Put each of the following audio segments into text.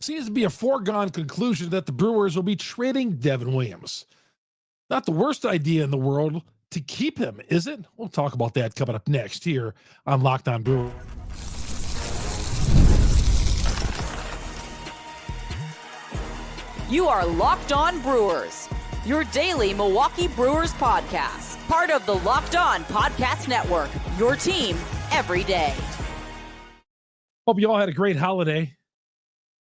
Seems to be a foregone conclusion that the Brewers will be trading Devin Williams. Not the worst idea in the world to keep him, is it? We'll talk about that coming up next here on Locked On Brewers. You are Locked On Brewers, your daily Milwaukee Brewers podcast. Part of the Locked On Podcast Network, your team every day. Hope you all had a great holiday.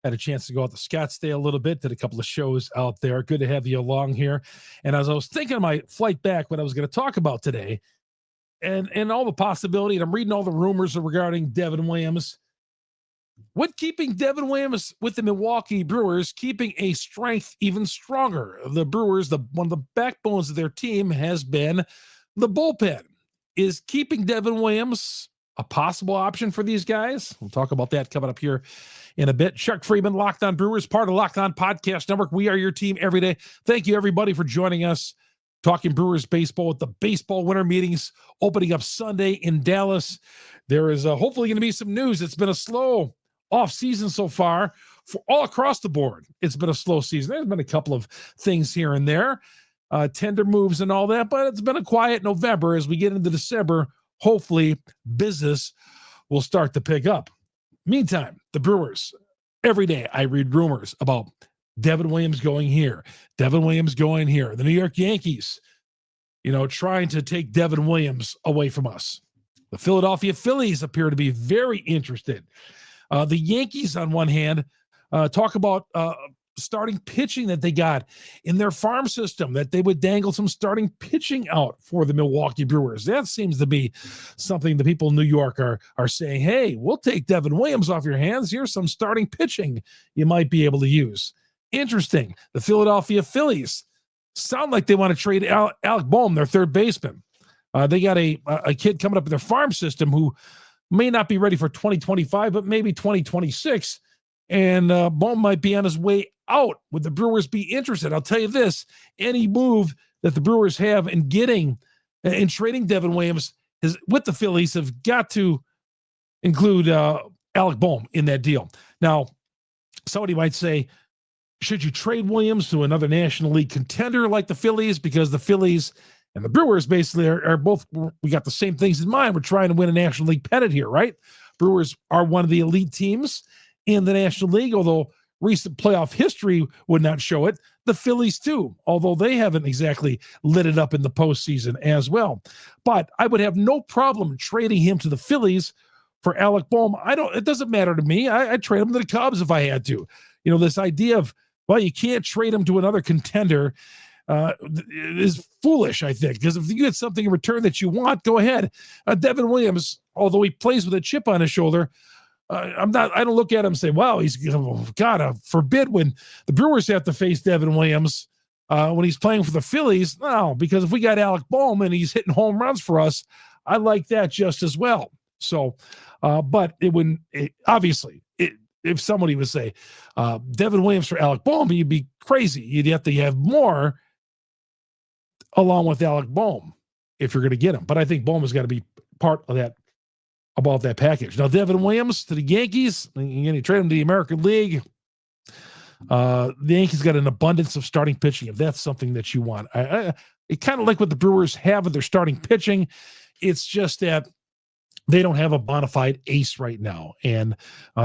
Had a chance to go out to Scottsdale a little bit, did a couple of shows out there. Good to have you along here. And as I was thinking of my flight back, what I was going to talk about today, and all the possibility, and I'm reading all the rumors regarding Devin Williams, with keeping Devin Williams with the Milwaukee Brewers, keeping a strength even stronger. The Brewers, one of the backbones of their team has been the bullpen. Is keeping Devin Williams a possible option for these guys? We'll talk about that coming up here in a bit. Chuck Freeman, Locked On Brewers, part of Locked On Podcast Network. We are your team every day. Thank you, everybody, for joining us. Talking Brewers baseball with the baseball winter meetings opening up Sunday in Dallas. There is hopefully going to be some news. It's been a slow offseason so far for all across the board. It's been a slow season. There's been a couple of things here and there, tender moves and all that, but it's been a quiet November. As we get into December, hopefully business will start to pick up. Meantime, the Brewers, every day I read rumors about Devin Williams going here, Devin Williams going here. The New York Yankees, trying to take Devin Williams away from us. The Philadelphia Phillies appear to be very interested. The Yankees, on one hand, talk about starting pitching that they got in their farm system, that they would dangle some starting pitching out for the Milwaukee Brewers. That seems to be something the people in New York are saying, hey, we'll take Devin Williams off your hands. Here's some starting pitching you might be able to use. Interesting. The Philadelphia Phillies sound like they want to trade Alec Bohm, their third baseman. They got a kid coming up in their farm system who may not be ready for 2025, but maybe 2026. And Bohm might be on his way out. Would the Brewers be interested? I'll tell you this, any move that the Brewers have in getting and trading Devin Williams is with the Phillies have got to include Alec Bohm in that deal. Now, somebody might say, should you trade Williams to another National League contender like the Phillies? Because the Phillies and the Brewers basically are both, we got the same things in mind. We're trying to win a National League pennant here, right? Brewers are one of the elite teams in the National League, although recent playoff history would not show it. The Phillies too, although they haven't exactly lit it up in the postseason as well. But I would have no problem trading him to the Phillies for Alec Bohm. It doesn't matter to me. I'd trade him to the Cubs if I had to. This idea of, well, you can't trade him to another contender is foolish, I think, because if you get something in return that you want, go ahead. Devin Williams, although he plays with a chip on his shoulder, I don't look at him and say, wow, he's God forbid when the Brewers have to face Devin Williams when he's playing for the Phillies. No, because if we got Alec Bohm and he's hitting home runs for us, I like that just as well. So, but it wouldn't, obviously, if somebody would say Devin Williams for Alec Bohm, you'd be crazy. You'd have to have more along with Alec Bohm if you're going to get him. But I think Bohm has got to be part of that, about that package. Now, Devin Williams to the Yankees, you trade him to the American League. The Yankees got an abundance of starting pitching, if that's something that you want. It kind of like what the Brewers have with their starting pitching. It's just that they don't have a bona fide ace right now, and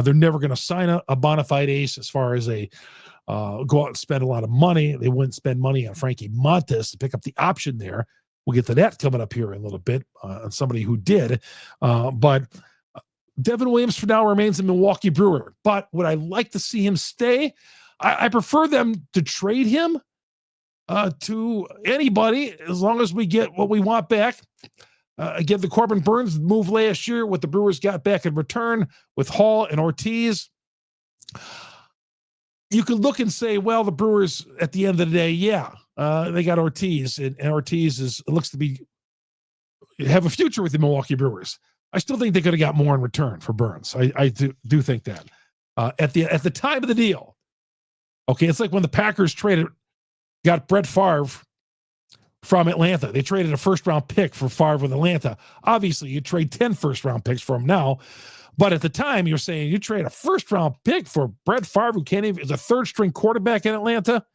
they're never going to sign a bona fide ace as far as go out and spend a lot of money. They wouldn't spend money on Frankie Montas to pick up the option there. We'll get to that coming up here in a little bit on somebody who did. But Devin Williams for now remains a Milwaukee Brewer. But would I like to see him stay? I prefer them to trade him to anybody as long as we get what we want back. Again, the Corbin Burns move last year, what the Brewers got back in return with Hall and Ortiz. You could look and say, well, the Brewers at the end of the day, they got Ortiz, and Ortiz looks to be have a future with the Milwaukee Brewers. I still think they could have got more in return for Burns. I do think that at the time of the deal. Okay, it's like when the Packers got Brett Favre from Atlanta. They traded a first-round pick for Favre with Atlanta. Obviously, you trade 10 first-round picks for him now, But at the time, you're saying you trade a first-round pick for Brett Favre, who can't even is a third-string quarterback in Atlanta.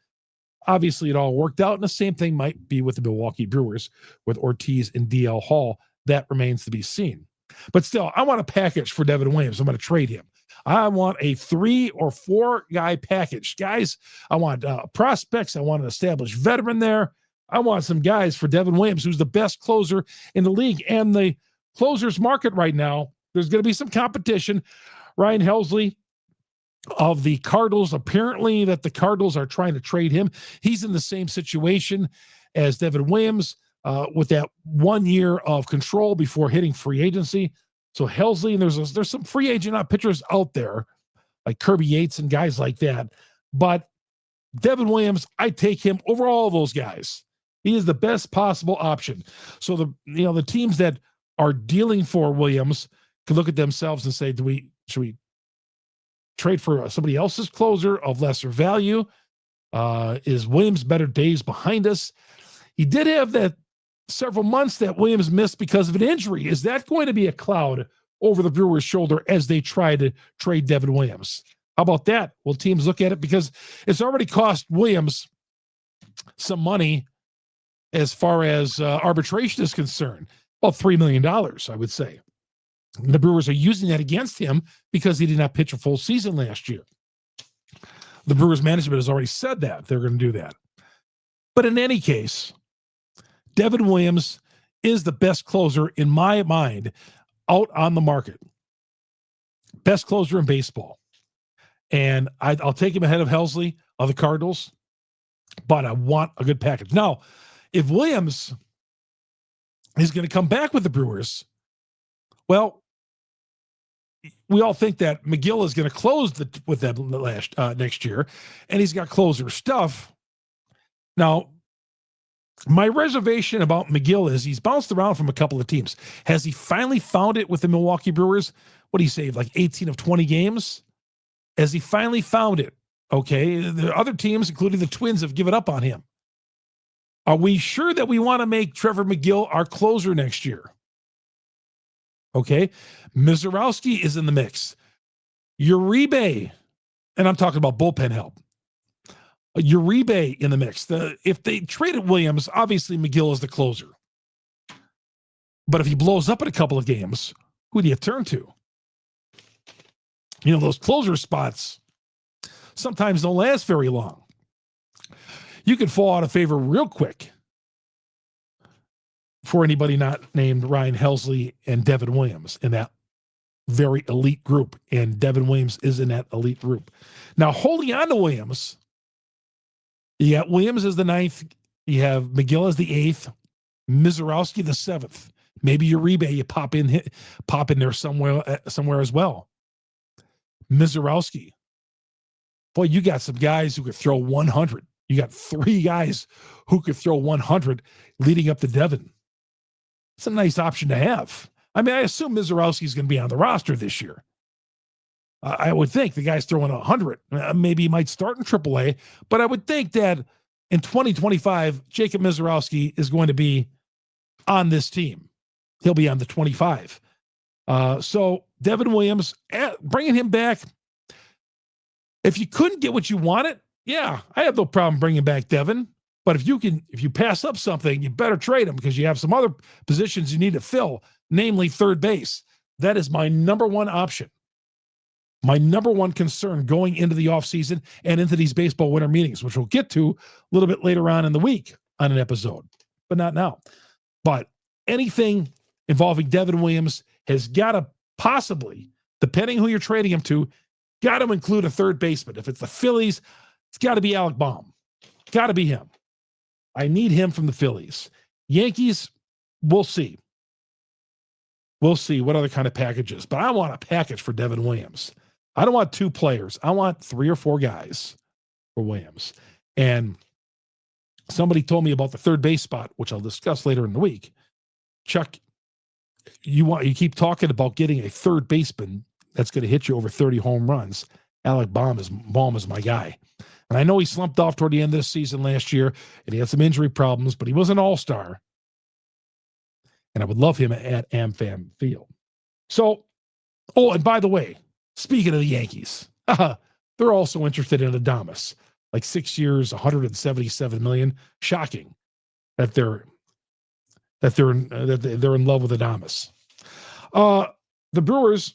Obviously, it all worked out, and the same thing might be with the Milwaukee Brewers with Ortiz and DL Hall. That remains to be seen. But still, I want a package for Devin Williams. I'm going to trade him. I want a 3 or 4 guy package. Guys, I want prospects. I want an established veteran there. I want some guys for Devin Williams, who's the best closer in the league. And the closers market right now, there's going to be some competition. Ryan Helsley of the Cardinals, apparently that the Cardinals are trying to trade him. He's in the same situation as Devin Williams with that 1 year of control before hitting free agency. So Helsley, and there's some free agent pitchers out there like Kirby Yates and guys like that. But Devin Williams, I take him over all of those guys. He is the best possible option. So the teams that are dealing for Williams can look at themselves and say, should we trade for somebody else's closer of lesser value? Is Williams' better days behind us? He did have that several months that Williams missed because of an injury. Is that going to be a cloud over the Brewers' shoulder as they try to trade Devin Williams? How about that? Will teams look at it? Because it's already cost Williams some money as far as arbitration is concerned. About $3 million, I would say. The Brewers are using that against him because he did not pitch a full season last year. The Brewers management has already said that they're going to do that. But in any case, Devin Williams is the best closer in my mind out on the market. Best closer in baseball. And I'll take him ahead of Helsley of the Cardinals, but I want a good package. Now, if Williams is going to come back with the Brewers, well, we all think that McGill is going to close with them next year, and he's got closer stuff. Now, my reservation about McGill is he's bounced around from a couple of teams. Has he finally found it with the Milwaukee Brewers? What do you say, like 18 of 20 games? Has he finally found it? Okay, the other teams, including the Twins, have given up on him. Are we sure that we want to make Trevor McGill our closer next year? Okay, Mizorowski is in the mix. Uribe, and I'm talking about bullpen help. Uribe in the mix. If they traded Williams, obviously McGill is the closer. But if he blows up in a couple of games, who do you turn to? Those closer spots sometimes don't last very long. You could fall out of favor real quick for anybody not named Ryan Helsley and Devin Williams in that very elite group. And Devin Williams is in that elite group. Now, holding on to Williams, you got Williams as the 9th. You have McGill as the 8th. Mizorowski the 7th. Maybe Uribe you pop in there somewhere as well. Mizorowski. Boy, you got some guys who could throw 100. You got 3 guys who could throw 100 leading up to Devin. It's a nice option to have. I mean, I assume Mizorowski is going to be on the roster this year. I would think the guy's throwing 100. Maybe he might start in AAA, but I would think that in 2025, Jacob Mizorowski is going to be on this team. He'll be on the 25. So Devin Williams, bringing him back. If you couldn't get what you wanted, yeah, I have no problem bringing back Devin. But if you pass up something, you better trade him because you have some other positions you need to fill, namely third base. That is my number one option. My number one concern going into the offseason and into these baseball winter meetings, which we'll get to a little bit later on in the week on an episode, but not now. But anything involving Devin Williams has got to possibly, depending who you're trading him to, got to include a third baseman. If it's the Phillies, it's got to be Alec Baum. Got to be him. I need him from the Phillies. Yankees, we'll see. We'll see what other kind of packages. But I want a package for Devin Williams. I don't want 2 players. I want 3 or 4 guys for Williams. And somebody told me about the third base spot, which I'll discuss later in the week. Chuck, you keep talking about getting a third baseman that's going to hit you over 30 home runs. Alec Baum is my guy. And I know he slumped off toward the end of the season last year, and he had some injury problems, but he was an all-star. And I would love him at AmFam Field. So Oh, and by the way, speaking of the Yankees, they're also interested in Adames, like 6 years, 177 million. Shocking that they're in love with Adames. The Brewers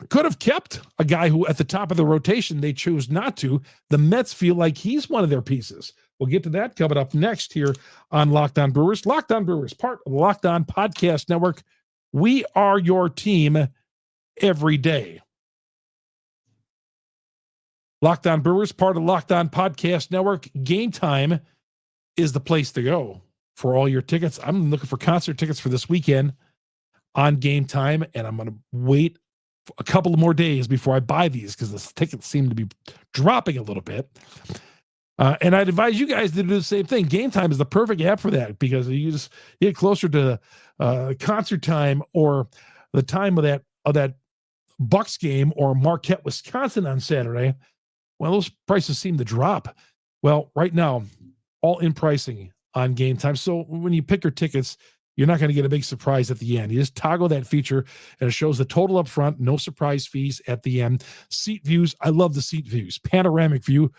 could have kept a guy who at the top of the rotation they chose not to. The Mets feel like he's one of their pieces. We'll get to that coming up next here on Locked On Brewers. Locked On Brewers, part of the Locked On Podcast Network. We are your team every day. Locked On Brewers, part of the Locked On Podcast Network. Gametime is the place to go for all your tickets. I'm looking for concert tickets for this weekend on Gametime, and I'm going to wait a couple of more days before I buy these because the tickets seem to be dropping a little bit. And I'd advise you guys to do the same thing. Gametime is the perfect app for that because you just get closer to concert time or the time of that Bucks game or Marquette, Wisconsin on Saturday. Well, those prices seem to drop. Well, right now, all in pricing on Gametime. So when you pick your tickets, you're not going to get a big surprise at the end. You just toggle that feature, and it shows the total up front, no surprise fees at the end. Seat views, I love the seat views. Panoramic view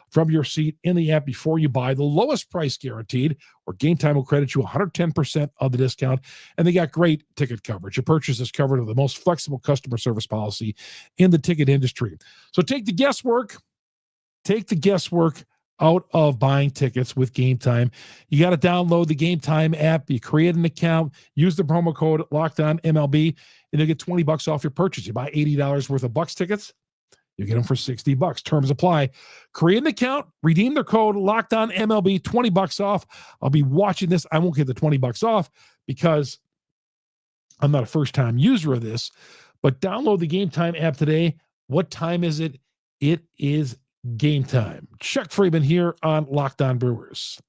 from your seat in the app before you buy. The lowest price guaranteed, or Gametime will credit you 110% of the discount, and they got great ticket coverage. Your purchase is covered with the most flexible customer service policy in the ticket industry. So take the guesswork out of buying tickets with Gametime. You got to download the Gametime app. You create an account, use the promo code LOCKEDONMLB, and you'll get $20 off your purchase. You buy $80 worth of Bucks tickets, you get them for $60. Terms apply. Create an account, redeem the code LOCKEDONMLB, $20 off. I'll be watching this. I won't get the $20 off because I'm not a first-time user of this, but download the Gametime app today. What time is it? It is Gametime. Chuck Freeman here on Locked On Brewers.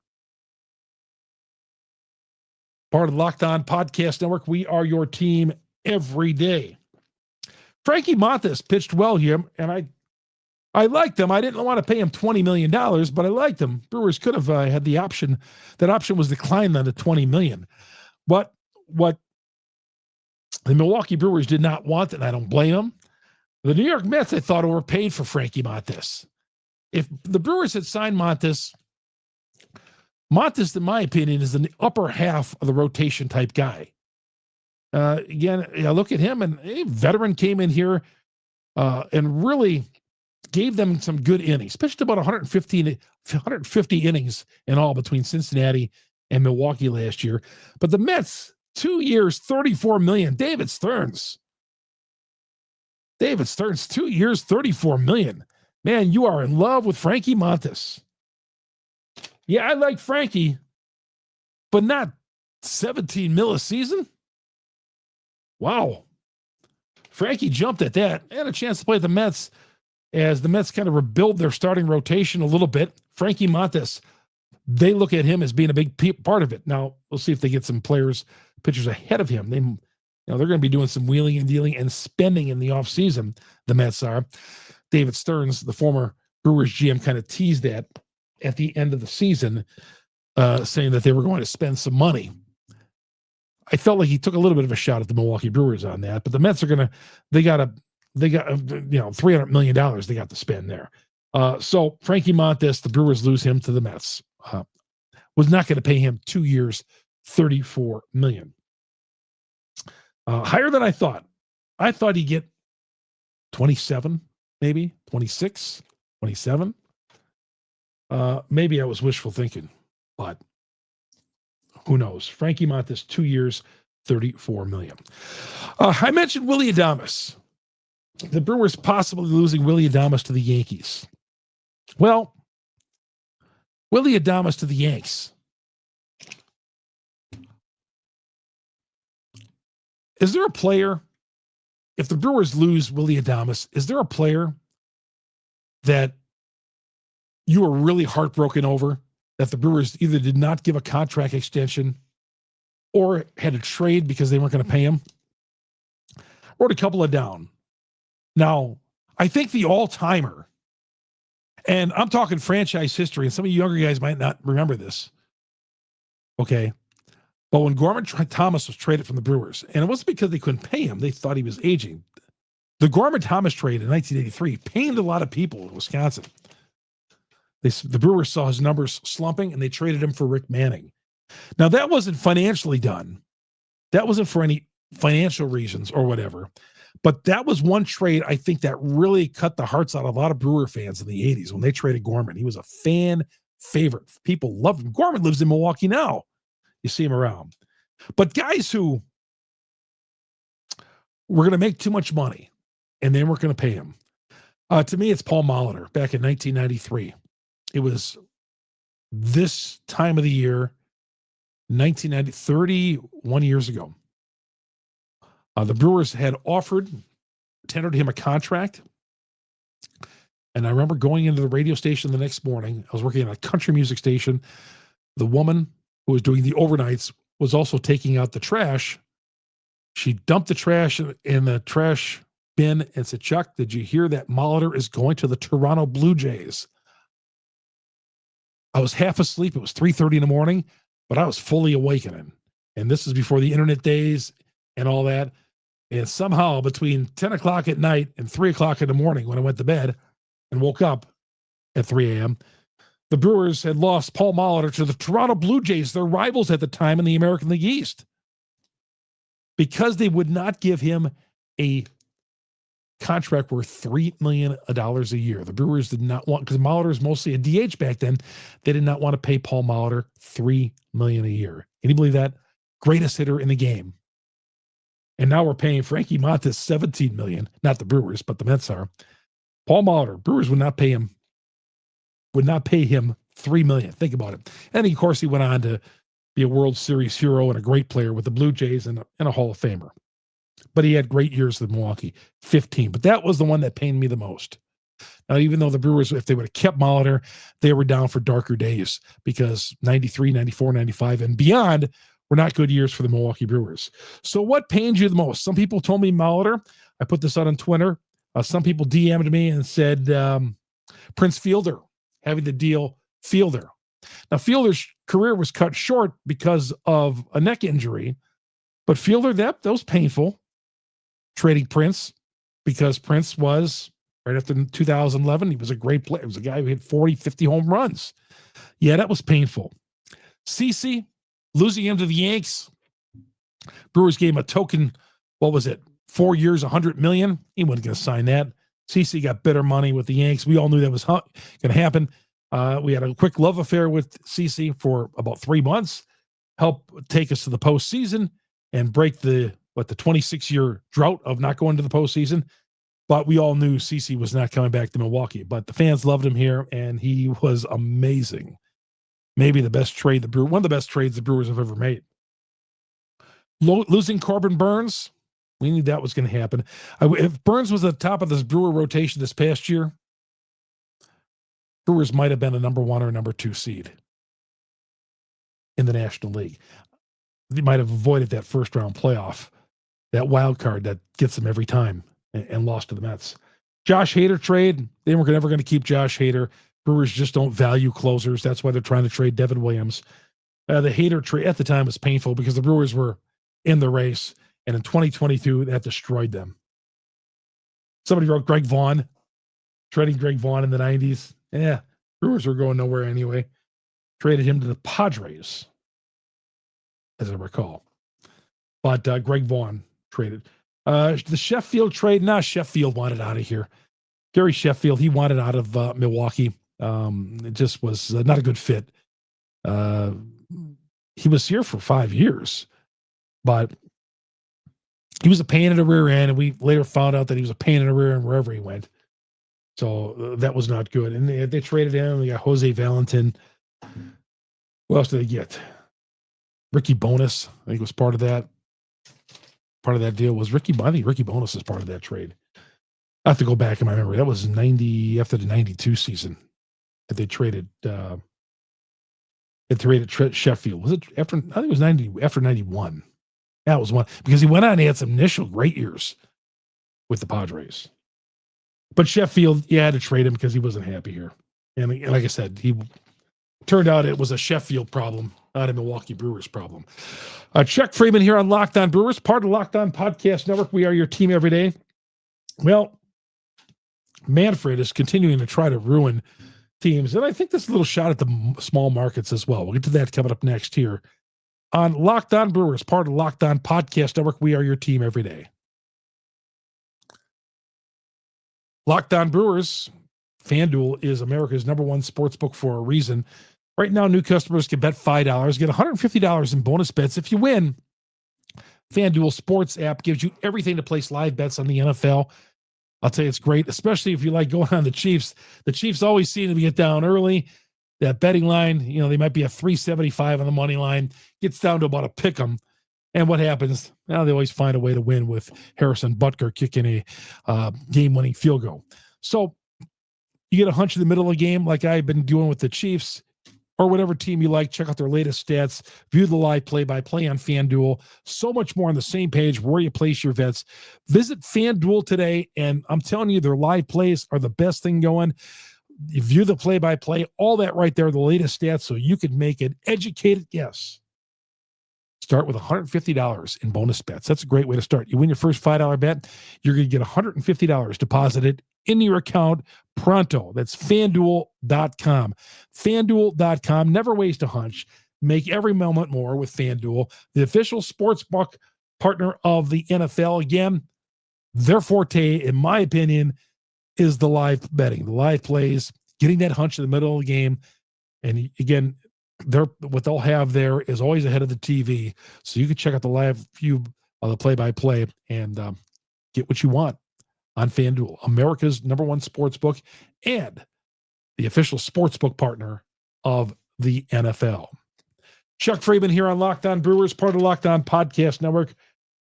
Part of the Locked On Podcast Network. We are your team every day. Frankie Montas pitched well here, and I liked him. I didn't want to pay him $20 million, but I liked him. Brewers could have had the option. That option was declined on the $20 million. But what the Milwaukee Brewers did not want, and I don't blame them, the New York Mets, I thought, overpaid for Frankie Montas. If the Brewers had signed Montas, in my opinion, is in the upper half of the rotation type guy. Again, I look at him, and a veteran came in here and really gave them some good innings, pitched about 150 innings in all between Cincinnati and Milwaukee last year. But the Mets, 2 years, $34 million. David Stearns, 2 years, $34 million. Man, you are in love with Frankie Montas. Yeah, I like Frankie, but not $17 million a season. Wow. Frankie jumped at that. Had a chance to play the Mets as the Mets kind of rebuild their starting rotation a little bit. Frankie Montas, they look at him as being a big part of it. Now, we'll see if they get some pitchers ahead of him. They're going to be doing some wheeling and dealing and spending in the offseason, the Mets are. David Stearns, the former Brewers GM, kind of teased that at the end of the season, saying that they were going to spend some money. I felt like he took a little bit of a shot at the Milwaukee Brewers on that, but the Mets are they got $300 million they got to spend there. So Frankie Montas, the Brewers lose him to the Mets. Was not going to pay him 2 years, $34 million. Higher than I thought. I thought he'd get 27, maybe 26, 27. Maybe I was wishful thinking, but who knows? Frankie Montas, 2 years, $34 million. I mentioned Willy Adames. The Brewers possibly losing Willy Adames to the Yankees. Well, Willy Adames to the Yanks. Is there a player, if the Brewers lose Willy Adames, is there a player that you were really heartbroken over, that the Brewers either did not give a contract extension or had to trade because they weren't going to pay him? Wrote a couple of down. Now, I think the all-timer, and I'm talking franchise history, and some of you younger guys might not remember this, okay? But when Gorman Thomas was traded from the Brewers, and it wasn't because they couldn't pay him, they thought he was aging. The Gorman-Thomas trade in 1983 pained a lot of people in Wisconsin. The Brewers saw his numbers slumping, and they traded him for Rick Manning. Now, that wasn't financially done. That wasn't for any financial reasons or whatever. But that was one trade, I think, that really cut the hearts out of a lot of Brewer fans in the 80s when they traded Gorman. He was a fan favorite. People loved him. Gorman lives in Milwaukee now. You see him around. But guys who were going to make too much money and they weren't going to pay him. To me, it's Paul Molitor back in 1993. It was this time of the year, 1990, 31 years ago. The Brewers had tendered him a contract. And I remember going into the radio station the next morning. I was working at a country music station. The woman who was doing the overnights was also taking out the trash. She dumped the trash in the trash bin and said, "Chuck, did you hear that Molitor is going to the Toronto Blue Jays?" I was half asleep. It was 3:30 in the morning, but I was fully awakening. And this is before the internet days and all that. And somehow between 10 o'clock at night and 3 o'clock in the morning when I went to bed and woke up at 3 a.m., the Brewers had lost Paul Molitor to the Toronto Blue Jays, their rivals at the time in the American League East, because they would not give him a contract worth $3 million a year. The Brewers did not want, because Molitor is mostly a DH back then, they did not want to pay Paul Molitor $3 million a year. Can you believe that? Greatest hitter in the game. And now we're paying Frankie Montas $17 million. Not the Brewers, but the Mets are. Paul Molitor, Brewers would not pay him $3 million. Think about it. And of course, he went on to be a World Series hero and a great player with the Blue Jays and a Hall of Famer. But he had great years with Milwaukee, 15. But that was the one that pained me the most. Now, even though the Brewers, if they would have kept Molitor, they were down for darker days because 93, 94, 95, and beyond were not good years for the Milwaukee Brewers. So what pained you the most? Some people told me Molitor. I put this out on Twitter. Some people DM'd me and said Prince Fielder, having to deal Fielder. Now, Fielder's career was cut short because of a neck injury, but Fielder, that was painful. Trading Prince, because Prince was, right after 2011, he was a great player. He was a guy who hit 40, 50 home runs. Yeah, that was painful. CeCe, losing him to the Yanks. Brewers gave him a token, 4 years, $100 million. He wasn't going to sign that. CeCe got better money with the Yanks. We all knew that was going to happen. We had a quick love affair with CeCe for about 3 months, help take us to the postseason and break the 26-year drought of not going to the postseason. But we all knew CeCe was not coming back to Milwaukee. But the fans loved him here, and he was amazing. Maybe the best trade one of the best trades the Brewers have ever made. Losing Corbin Burns, we knew that was going to happen. If Burns was at the top of this Brewer rotation this past year, Brewers might have been a number 1 or number 2 seed in the National League. They might have avoided that first-round playoff, that wild card that gets them every time, and lost to the Mets. Josh Hader trade, they were never going to keep Josh Hader. Brewers just don't value closers. That's why they're trying to trade Devin Williams. The Hader trade at the time was painful because the Brewers were in the race, and in 2022, that destroyed them. Somebody wrote Greg Vaughn, trading Greg Vaughn in the 90s. Yeah, Brewers were going nowhere anyway. Traded him to the Padres, as I recall. But Greg Vaughn traded. The Sheffield trade, Sheffield wanted out of here. Gary Sheffield, he wanted out of Milwaukee. It just was not a good fit. He was here for 5 years, but he was a pain in the rear end, and we later found out that he was a pain in the rear end wherever he went. So that was not good. And they traded him. They got Jose Valentin. What else did they get? Ricky Bonus, I think, was part of that. Part of that deal was I think Ricky Bonus is part of that trade. I have to go back in my memory. That was after the 92 season that they traded. Sheffield. Was it after? I think it was after 91. That was one, because he went on and he had some initial great years with the Padres. But Sheffield, you had to trade him because he wasn't happy here. And like I said, he turned out it was a Sheffield problem, not a Milwaukee Brewers problem. Chuck Freeman here on Locked On Brewers, part of the Locked On Podcast Network. We are your team every day. Well, Manfred is continuing to try to ruin teams, and I think this is a little shot at the small markets as well. We'll get to that coming up next here on Locked On Brewers, part of Locked On Podcast Network. We are your team every day. Locked On Brewers, FanDuel is America's #1 sportsbook for a reason. Right now, new customers can bet $5, get $150 in bonus bets if you win. FanDuel Sports app gives you everything to place live bets on the NFL. I'll tell you, it's great, especially if you like going on the Chiefs. The Chiefs always seem to get down early. That betting line, they might be a 375 on the money line, gets down to about a pick 'em. And what happens? Now they always find a way to win with Harrison Butker kicking a game-winning field goal. So you get a hunch in the middle of the game like I've been doing with the Chiefs or whatever team you like. Check out their latest stats. View the live play-by-play on FanDuel. So much more on the same page where you place your bets. Visit FanDuel today, and I'm telling you, their live plays are the best thing going. You view the play-by-play, all that right there, the latest stats, so you can make an educated guess. Start with $150 in bonus bets. That's a great way to start. You win your first $5 bet, you're going to get $150 deposited in your account pronto. That's FanDuel.com. FanDuel.com. Never waste a hunch. Make every moment more with FanDuel, the official sportsbook partner of the NFL. Again, their forte, in my opinion, is the live betting, the live plays, getting that hunch in the middle of the game. And again, what they'll have there is always ahead of the TV. So you can check out the live view of the play-by-play and get what you want on FanDuel, America's #1 sportsbook and the official sportsbook partner of the NFL. Chuck Freeman here on Locked On Brewers, part of Locked On Podcast Network.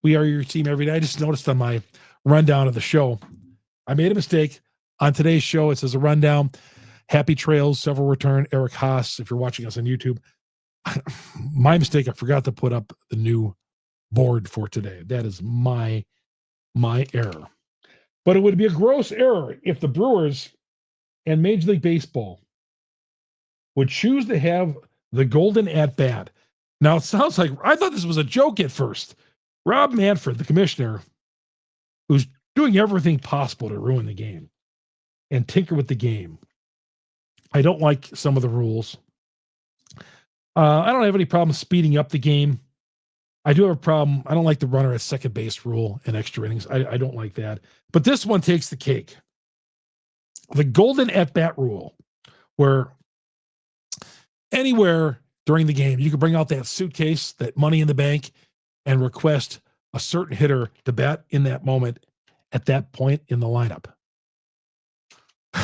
We are your team every day. I just noticed on my rundown of the show, I made a mistake. On today's show, it says a rundown. Happy trails, several return, Eric Haas, if you're watching us on YouTube. My mistake, I forgot to put up the new board for today. That is my error. But it would be a gross error if the Brewers and Major League Baseball would choose to have the golden at-bat. Now, it sounds like, I thought this was a joke at first. Rob Manfred, the commissioner, who's doing everything possible to ruin the game and tinker with the game. I don't like some of the rules. I don't have any problem speeding up the game. I do have a problem. I don't like the runner at second base rule in extra innings. I don't like that. But this one takes the cake. The golden at-bat rule, where anywhere during the game, you can bring out that suitcase, that money in the bank, and request a certain hitter to bat in that moment at that point in the lineup.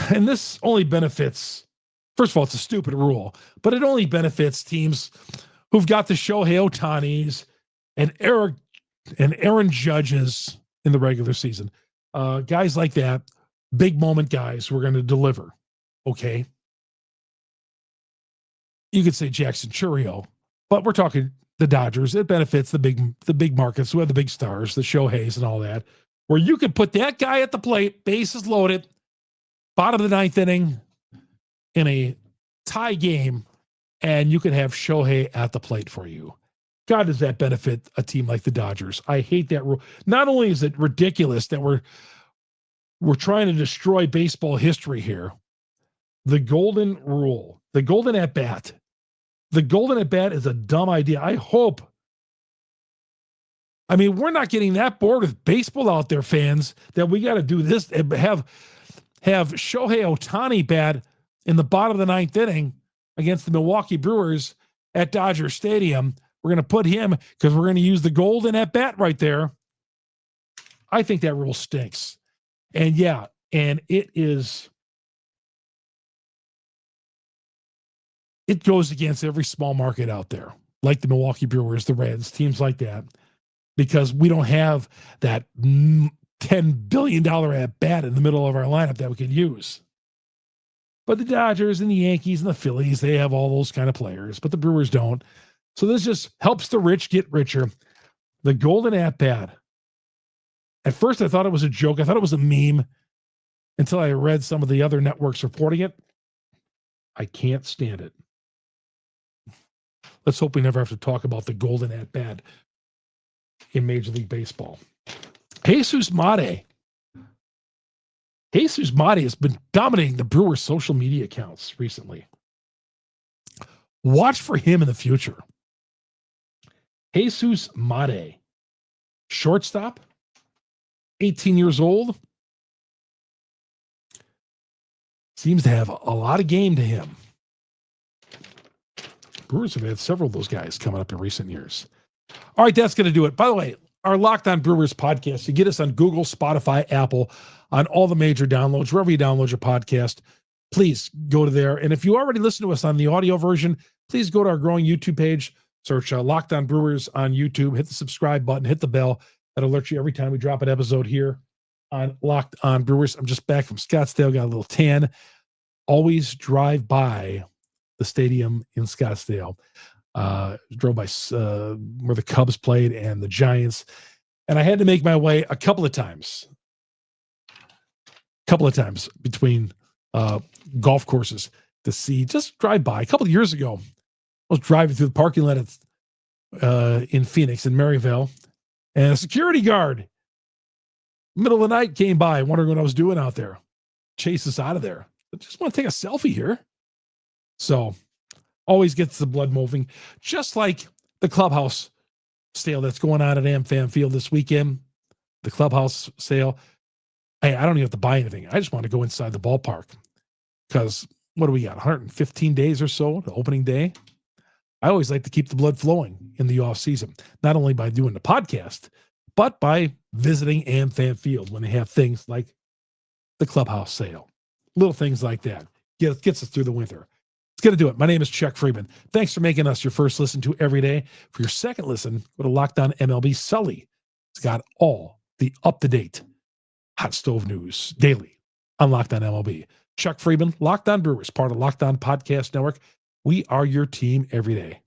And this only benefits, first of all, it's a stupid rule, but it only benefits teams who've got the Shohei Ohtanis and Aaron Judges in the regular season. Guys like that, big moment guys who are going to deliver. Okay. You could say Jackson Churio, but we're talking the Dodgers. It benefits the big markets who have the big stars, the Shoheis and all that, where you could put that guy at the plate, bases loaded, bottom of the ninth inning in a tie game, and you could have Shohei at the plate for you. God, does that benefit a team like the Dodgers? I hate that rule. Not only is it ridiculous that we're trying to destroy baseball history here, the golden rule, the golden at-bat. The golden at-bat is a dumb idea. I hope. I mean, we're not getting that bored with baseball out there, fans, that we got to do this and have Shohei Ohtani bat in the bottom of the ninth inning against the Milwaukee Brewers at Dodger Stadium. We're going to put him because we're going to use the golden at-bat right there. I think that rule stinks. And yeah, and it goes against every small market out there, like the Milwaukee Brewers, the Reds, teams like that, because we don't have that $10 billion at-bat in the middle of our lineup that we could use. But the Dodgers and the Yankees and the Phillies, they have all those kind of players, but the Brewers don't. So this just helps the rich get richer. The golden at-bat. At first, I thought it was a joke. I thought it was a meme until I read some of the other networks reporting it. I can't stand it. Let's hope we never have to talk about the golden at-bat in Major League Baseball. Jesus Mate Jesus Mate has been dominating the Brewers' social media accounts recently. Watch for him in the future. Jesus Mate, shortstop, 18 years old, seems to have a lot of game to him. Brewers have had several of those guys coming up in recent years. All right, that's going to do it. By the way, our Locked On Brewers podcast, you get us on Google, Spotify, Apple, on all the major downloads, wherever you download your podcast. Please go to there. And if you already listen to us on the audio version, please go to our growing YouTube page, search Locked On Brewers on YouTube, hit the subscribe button, hit the bell. That alerts you every time we drop an episode here on Locked On Brewers. I'm just back from Scottsdale, got a little tan. Always drive by the stadium in Scottsdale. Drove by where the Cubs played and the Giants. And I had to make my way a couple of times between golf courses to see, just drive by. A couple of years ago, I was driving through the parking lot in Phoenix, in Maryville, and a security guard, middle of the night, came by, wondering what I was doing out there. Chased us out of there. I just want to take a selfie here. So, always gets the blood moving. Just like the clubhouse sale that's going on at AmFam Field this weekend. The clubhouse sale. Hey, I don't even have to buy anything. I just want to go inside the ballpark. Because what do we got? 115 days or so to opening day. I always like to keep the blood flowing in the off season, not only by doing the podcast, but by visiting AmFam Field when they have things like the clubhouse sale, little things like that. Gets us through the winter. It's going to do it. My name is Chuck Freeman. Thanks for making us your first listen to every day. For your second listen, go to Locked On MLB. Sully, it's got all the up-to-date hot stove news daily on Locked On MLB. Chuck Freeman, Locked On Brewers, part of Locked On Podcast Network. We are your team every day.